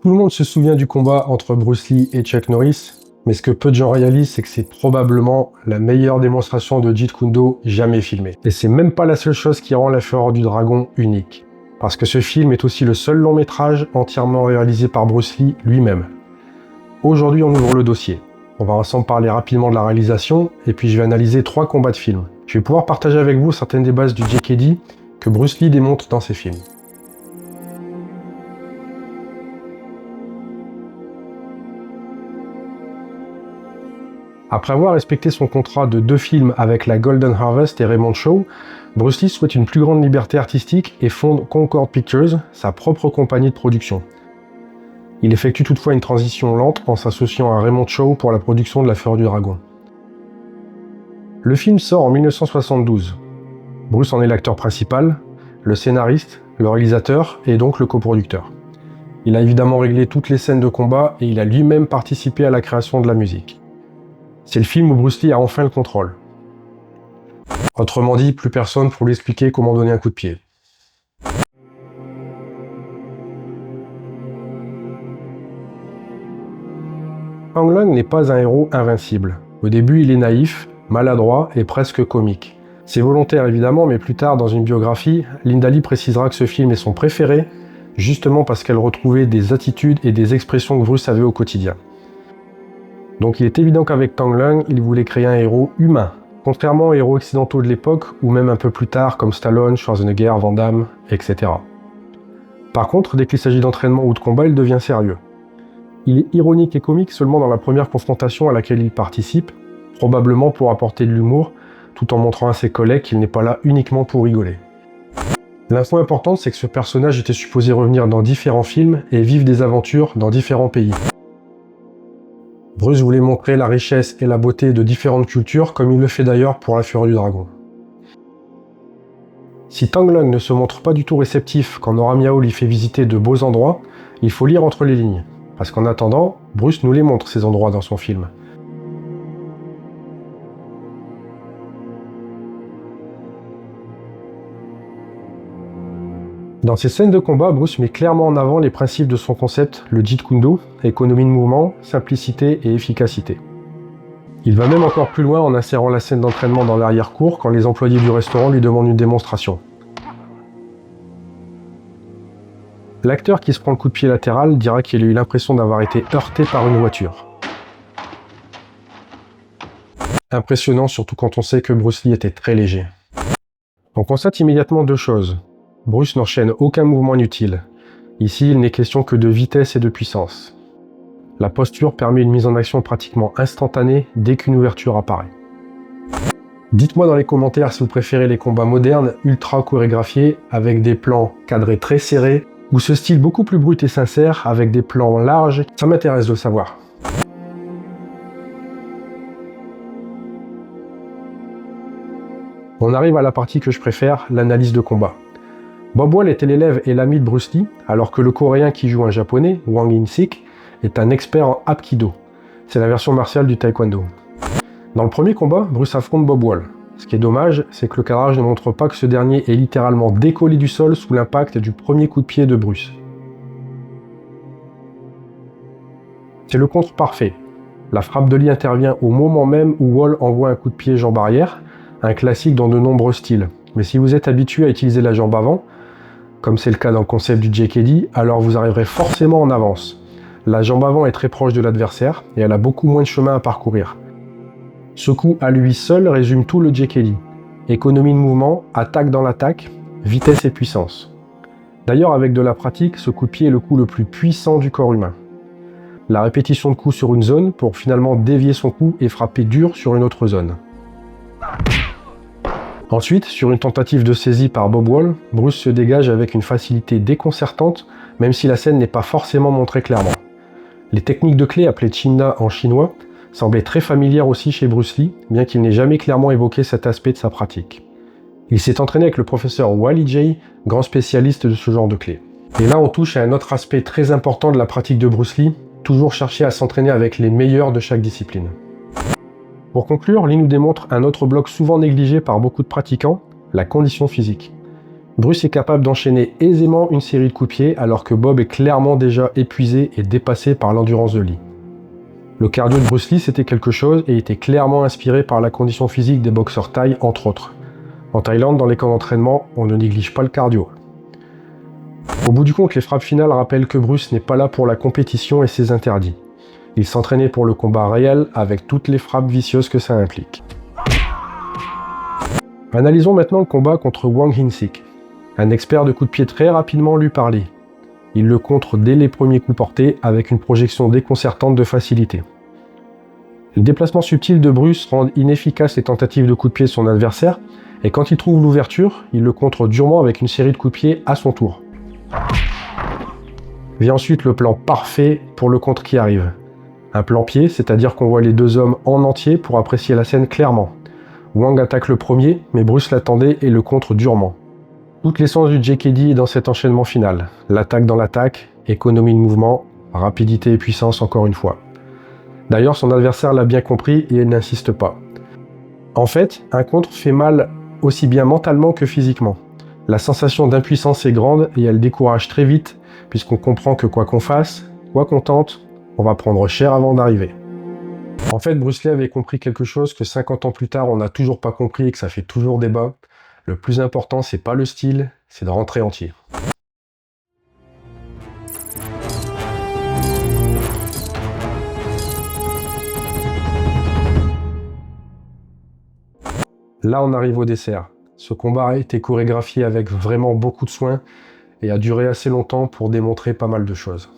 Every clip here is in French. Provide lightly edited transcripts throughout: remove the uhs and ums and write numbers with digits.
Tout le monde se souvient du combat entre Bruce Lee et Chuck Norris, mais ce que peu de gens réalisent, c'est que c'est probablement la meilleure démonstration de Jeet Kune Do jamais filmée. Et c'est même pas la seule chose qui rend La Fureur du Dragon unique. Parce que ce film est aussi le seul long métrage entièrement réalisé par Bruce Lee lui-même. Aujourd'hui, on ouvre le dossier. On va ensemble parler rapidement de la réalisation, et puis je vais analyser 3 combats de films. Je vais pouvoir partager avec vous certaines des bases du JKD que Bruce Lee démontre dans ses films. Après avoir respecté son contrat de 2 films avec la Golden Harvest et Raymond Shaw, Bruce Lee souhaite une plus grande liberté artistique et fonde Concord Pictures, sa propre compagnie de production. Il effectue toutefois une transition lente en s'associant à Raymond Shaw pour la production de La Fureur du Dragon. Le film sort en 1972. Bruce en est l'acteur principal, le scénariste, le réalisateur et donc le coproducteur. Il a évidemment réglé toutes les scènes de combat et il a lui-même participé à la création de la musique. C'est le film où Bruce Lee a enfin le contrôle. Autrement dit, plus personne pour lui expliquer comment donner un coup de pied. Hang Leung n'est pas un héros invincible. Au début, il est naïf, maladroit et presque comique. C'est volontaire évidemment, mais plus tard dans une biographie, Linda Lee précisera que ce film est son préféré, justement parce qu'elle retrouvait des attitudes et des expressions que Bruce avait au quotidien. Donc il est évident qu'avec Hang Leung, il voulait créer un héros humain, contrairement aux héros occidentaux de l'époque, ou même un peu plus tard comme Stallone, Schwarzenegger, Van Damme, etc. Par contre, dès qu'il s'agit d'entraînement ou de combat, il devient sérieux. Il est ironique et comique seulement dans la première confrontation à laquelle il participe, probablement pour apporter de l'humour, tout en montrant à ses collègues qu'il n'est pas là uniquement pour rigoler. L'info importante, c'est que ce personnage était supposé revenir dans différents films et vivre des aventures dans différents pays. Bruce voulait montrer la richesse et la beauté de différentes cultures, comme il le fait d'ailleurs pour La Fureur du Dragon. Si Hang Leung ne se montre pas du tout réceptif quand Nora Miao lui fait visiter de beaux endroits, il faut lire entre les lignes, parce qu'en attendant, Bruce nous les montre ces endroits dans son film. Dans ces scènes de combat, Bruce met clairement en avant les principes de son concept, le Jeet Kune Do, économie de mouvement, simplicité et efficacité. Il va même encore plus loin en insérant la scène d'entraînement dans l'arrière-cour quand les employés du restaurant lui demandent une démonstration. L'acteur qui se prend le coup de pied latéral dira qu'il a eu l'impression d'avoir été heurté par une voiture. Impressionnant surtout quand on sait que Bruce Lee était très léger. On constate immédiatement 2 choses. Bruce n'enchaîne aucun mouvement inutile. Ici, il n'est question que de vitesse et de puissance. La posture permet une mise en action pratiquement instantanée dès qu'une ouverture apparaît. Dites-moi dans les commentaires si vous préférez les combats modernes, ultra chorégraphiés, avec des plans cadrés très serrés, ou ce style beaucoup plus brut et sincère, avec des plans larges. Ça m'intéresse de le savoir. On arrive à la partie que je préfère, l'analyse de combat. Bob Wall était l'élève et l'ami de Bruce Lee, alors que le coréen qui joue un japonais, Wang In-sik, est un expert en Hapkido. C'est la version martiale du taekwondo. Dans le premier combat, Bruce affronte Bob Wall. Ce qui est dommage, c'est que le cadrage ne montre pas que ce dernier est littéralement décollé du sol sous l'impact du premier coup de pied de Bruce. C'est le contre parfait. La frappe de Lee intervient au moment même où Wall envoie un coup de pied jambe arrière, un classique dans de nombreux styles. Mais si vous êtes habitué à utiliser la jambe avant, comme c'est le cas dans le concept du JKD, alors vous arriverez forcément en avance. La jambe avant est très proche de l'adversaire et elle a beaucoup moins de chemin à parcourir. Ce coup à lui seul résume tout le JKD. Économie de mouvement, attaque dans l'attaque, vitesse et puissance. D'ailleurs, avec de la pratique, ce coup de pied est le coup le plus puissant du corps humain. La répétition de coups sur une zone pour finalement dévier son coup et frapper dur sur une autre zone. Ensuite, sur une tentative de saisie par Bob Wall, Bruce se dégage avec une facilité déconcertante, même si la scène n'est pas forcément montrée clairement. Les techniques de clé appelées Chinna en chinois semblaient très familières aussi chez Bruce Lee, bien qu'il n'ait jamais clairement évoqué cet aspect de sa pratique. Il s'est entraîné avec le professeur Wally Jay, grand spécialiste de ce genre de clé. Et là on touche à un autre aspect très important de la pratique de Bruce Lee, toujours chercher à s'entraîner avec les meilleurs de chaque discipline. Pour conclure, Lee nous démontre un autre bloc souvent négligé par beaucoup de pratiquants, la condition physique. Bruce est capable d'enchaîner aisément une série de coups de pied alors que Bob est clairement déjà épuisé et dépassé par l'endurance de Lee. Le cardio de Bruce Lee c'était quelque chose et était clairement inspiré par la condition physique des boxeurs thaï entre autres. En Thaïlande, dans les camps d'entraînement, on ne néglige pas le cardio. Au bout du compte, les frappes finales rappellent que Bruce n'est pas là pour la compétition et ses interdits. Il s'entraînait pour le combat réel avec toutes les frappes vicieuses que ça implique. Analysons maintenant le combat contre Wang Hin-sik. Un expert de coups de pied très rapidement lui parlait. Il le contre dès les premiers coups portés avec une projection déconcertante de facilité. Les déplacements subtils de Bruce rendent inefficaces les tentatives de coups de pied de son adversaire et quand il trouve l'ouverture, il le contre durement avec une série de coups de pied à son tour. Vient ensuite le plan parfait pour le contre qui arrive. Un plan pied, c'est-à-dire qu'on voit les deux hommes en entier pour apprécier la scène clairement. Wang attaque le premier, mais Bruce l'attendait et le contre durement. Toute l'essence du JKD est dans cet enchaînement final. L'attaque dans l'attaque, économie de mouvement, rapidité et puissance encore une fois. D'ailleurs, son adversaire l'a bien compris et il n'insiste pas. En fait, un contre fait mal aussi bien mentalement que physiquement. La sensation d'impuissance est grande et elle décourage très vite puisqu'on comprend que quoi qu'on fasse, quoi qu'on tente, on va prendre cher avant d'arriver. En fait, Bruce Lee avait compris quelque chose que 50 ans plus tard, on n'a toujours pas compris et que ça fait toujours débat. Le plus important, c'est pas le style, c'est de rentrer entier. Là, on arrive au dessert. Ce combat a été chorégraphié avec vraiment beaucoup de soin et a duré assez longtemps pour démontrer pas mal de choses.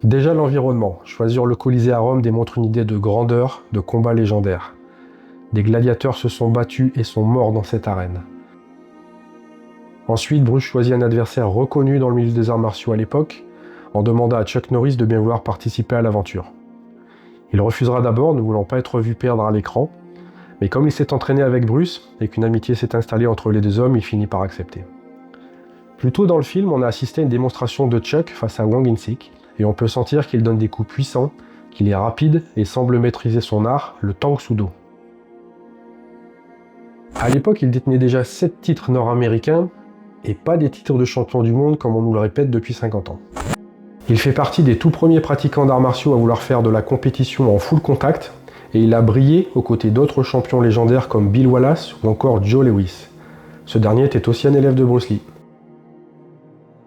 Déjà l'environnement. Choisir le Colisée à Rome démontre une idée de grandeur, de combat légendaire. Des gladiateurs se sont battus et sont morts dans cette arène. Ensuite, Bruce choisit un adversaire reconnu dans le milieu des arts martiaux à l'époque, en demandant à Chuck Norris de bien vouloir participer à l'aventure. Il refusera d'abord, ne voulant pas être vu perdre à l'écran, mais comme il s'est entraîné avec Bruce et qu'une amitié s'est installée entre les deux hommes, il finit par accepter. Plus tôt dans le film, on a assisté à une démonstration de Chuck face à Wang Hin-sik, et on peut sentir qu'il donne des coups puissants, qu'il est rapide et semble maîtriser son art, le Tang Soo Do. À l'époque, il détenait déjà 7 titres nord-américains, et pas des titres de champion du monde comme on nous le répète depuis 50 ans. Il fait partie des tout premiers pratiquants d'arts martiaux à vouloir faire de la compétition en full contact, et il a brillé aux côtés d'autres champions légendaires comme Bill Wallace ou encore Joe Lewis. Ce dernier était aussi un élève de Bruce Lee.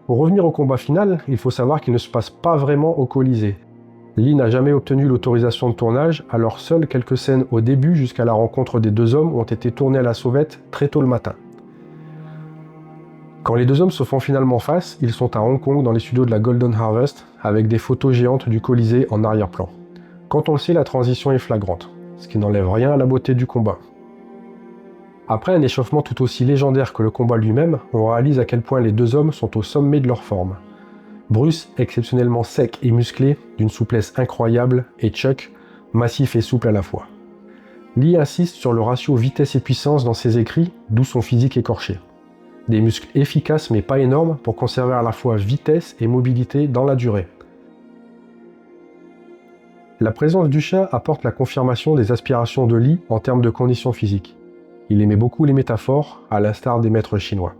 Pour revenir au combat final, il faut savoir qu'il ne se passe pas vraiment au Colisée. Lee n'a jamais obtenu l'autorisation de tournage, alors seules quelques scènes au début jusqu'à la rencontre des deux hommes ont été tournées à la sauvette très tôt le matin. Quand les deux hommes se font finalement face, ils sont à Hong Kong dans les studios de la Golden Harvest avec des photos géantes du Colisée en arrière-plan. Quand on le sait, la transition est flagrante, ce qui n'enlève rien à la beauté du combat. Après un échauffement tout aussi légendaire que le combat lui-même, on réalise à quel point les deux hommes sont au sommet de leur forme. Bruce, exceptionnellement sec et musclé, d'une souplesse incroyable, et Chuck, massif et souple à la fois. Lee insiste sur le ratio vitesse et puissance dans ses écrits, d'où son physique écorché. Des muscles efficaces mais pas énormes pour conserver à la fois vitesse et mobilité dans la durée. La présence du chat apporte la confirmation des aspirations de Lee en termes de conditions physiques. Il aimait beaucoup les métaphores, à l'instar des maîtres chinois.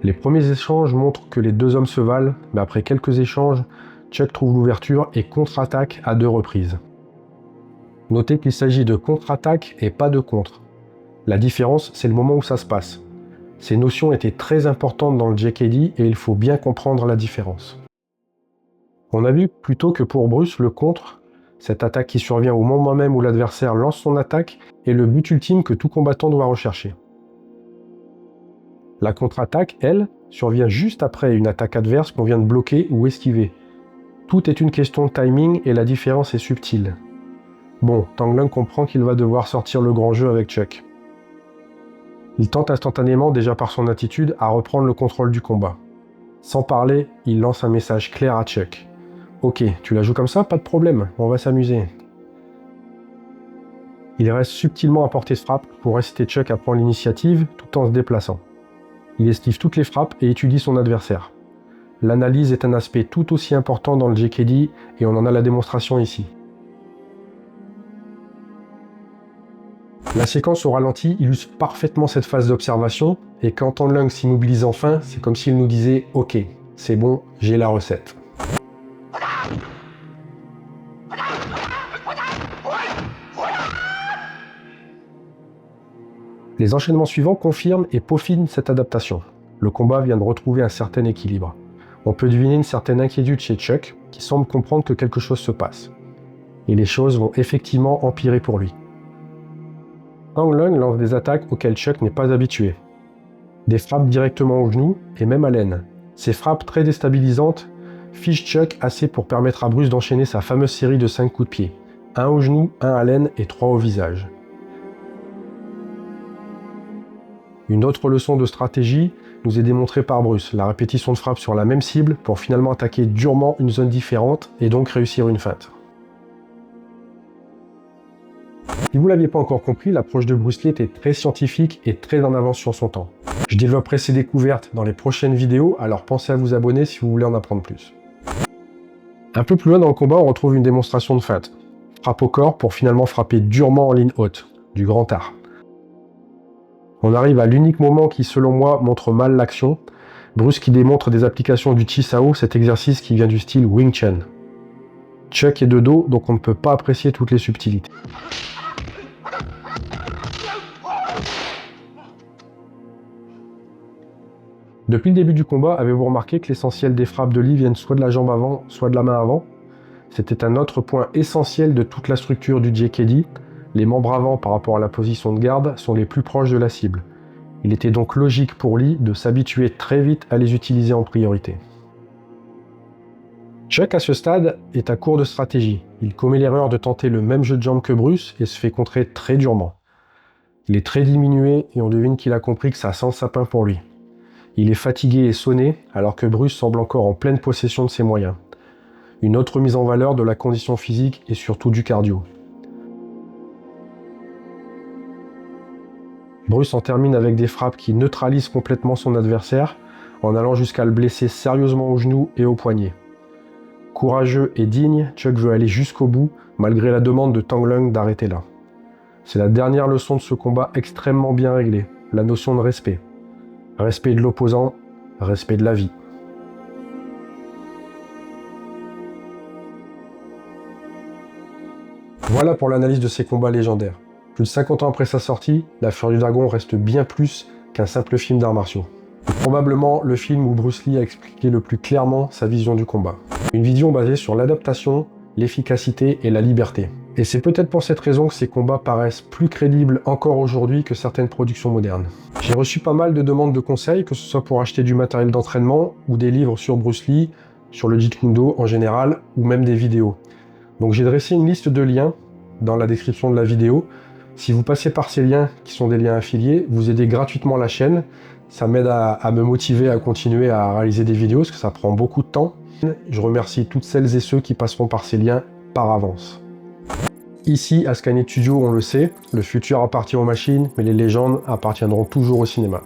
Les premiers échanges montrent que les deux hommes se valent, mais après quelques échanges, Chuck trouve l'ouverture et contre-attaque à 2 reprises. Notez qu'il s'agit de contre-attaque et pas de contre. La différence, c'est le moment où ça se passe. Ces notions étaient très importantes dans le JKD et il faut bien comprendre la différence. On a vu plutôt que pour Bruce, le contre, cette attaque qui survient au moment même où l'adversaire lance son attaque, est le but ultime que tout combattant doit rechercher. La contre-attaque, elle, survient juste après une attaque adverse qu'on vient de bloquer ou esquiver. Tout est une question de timing et la différence est subtile. Bon, Tang Lung comprend qu'il va devoir sortir le grand jeu avec Chuck. Il tente instantanément, déjà par son attitude, à reprendre le contrôle du combat. Sans parler, il lance un message clair à Chuck. Ok, tu la joues comme ça, pas de problème, on va s'amuser. Il reste subtilement à portée de frappe pour inciter Chuck à prendre l'initiative tout en se déplaçant. Il esquive toutes les frappes et étudie son adversaire. l'analyse est un aspect tout aussi important dans le JKD et on en a la démonstration ici. La séquence au ralenti illustre parfaitement cette phase d'observation et quand Tang Leung s'immobilise enfin, c'est comme s'il nous disait « Ok, c'est bon, j'ai la recette ». Les enchaînements suivants confirment et peaufinent cette adaptation. Le combat vient de retrouver un certain équilibre. On peut deviner une certaine inquiétude chez Chuck, qui semble comprendre que quelque chose se passe. Et les choses vont effectivement empirer pour lui. Tang Leung lance des attaques auxquelles Chuck n'est pas habitué. Des frappes directement au genou et même à l'aine. Ces frappes très déstabilisantes fichent Chuck assez pour permettre à Bruce d'enchaîner sa fameuse série de 5 coups de pied. 1 au genou, 1 à l'aine et 3 au visage. Une autre leçon de stratégie nous est démontrée par Bruce, la répétition de frappes sur la même cible pour finalement attaquer durement une zone différente et donc réussir une feinte. Si vous ne l'aviez pas encore compris, l'approche de Bruce Lee était très scientifique et très en avance sur son temps. Je développerai ces découvertes dans les prochaines vidéos, alors pensez à vous abonner si vous voulez en apprendre plus. Un peu plus loin dans le combat, on retrouve une démonstration de feinte. Frappe au corps pour finalement frapper durement en ligne haute, du grand art. On arrive à l'unique moment qui, selon moi, montre mal l'action. Bruce qui démontre des applications du Chi Sao, cet exercice qui vient du style Wing Chun. Chuck est de dos, donc on ne peut pas apprécier toutes les subtilités. Depuis le début du combat, avez-vous remarqué que l'essentiel des frappes de Lee viennent soit de la jambe avant, soit de la main avant? C'était un autre point essentiel de toute la structure du JKD. Les membres avant par rapport à la position de garde sont les plus proches de la cible. Il était donc logique pour Lee de s'habituer très vite à les utiliser en priorité. Chuck à ce stade est à court de stratégie. Il commet l'erreur de tenter le même jeu de jambes que Bruce et se fait contrer très durement. Il est très diminué et on devine qu'il a compris que ça sent le sapin pour lui. Il est fatigué et sonné alors que Bruce semble encore en pleine possession de ses moyens. Une autre mise en valeur de la condition physique et surtout du cardio. Bruce en termine avec des frappes qui neutralisent complètement son adversaire, en allant jusqu'à le blesser sérieusement au genou et au poignet. Courageux et digne, Chuck veut aller jusqu'au bout, malgré la demande de Tang Leung d'arrêter là. C'est la dernière leçon de ce combat extrêmement bien réglé, la notion de respect. Respect de l'opposant, respect de la vie. Voilà pour l'analyse de ces combats légendaires. Plus de 50 ans après sa sortie, La Furie du Dragon reste bien plus qu'un simple film d'arts martiaux. C'est probablement le film où Bruce Lee a expliqué le plus clairement sa vision du combat. Une vision basée sur l'adaptation, l'efficacité et la liberté. Et c'est peut-être pour cette raison que ces combats paraissent plus crédibles encore aujourd'hui que certaines productions modernes. J'ai reçu pas mal de demandes de conseils, que ce soit pour acheter du matériel d'entraînement ou des livres sur Bruce Lee, sur le Jeet Kune Do en général, ou même des vidéos. Donc j'ai dressé une liste de liens dans la description de la vidéo. Si vous passez par ces liens, qui sont des liens affiliés, vous aidez gratuitement la chaîne. Ça m'aide à me motiver à continuer à réaliser des vidéos, parce que ça prend beaucoup de temps. Je remercie toutes celles et ceux qui passeront par ces liens par avance. Ici, à Skynet Studio, on le sait, le futur appartient aux machines, mais les légendes appartiendront toujours au cinéma.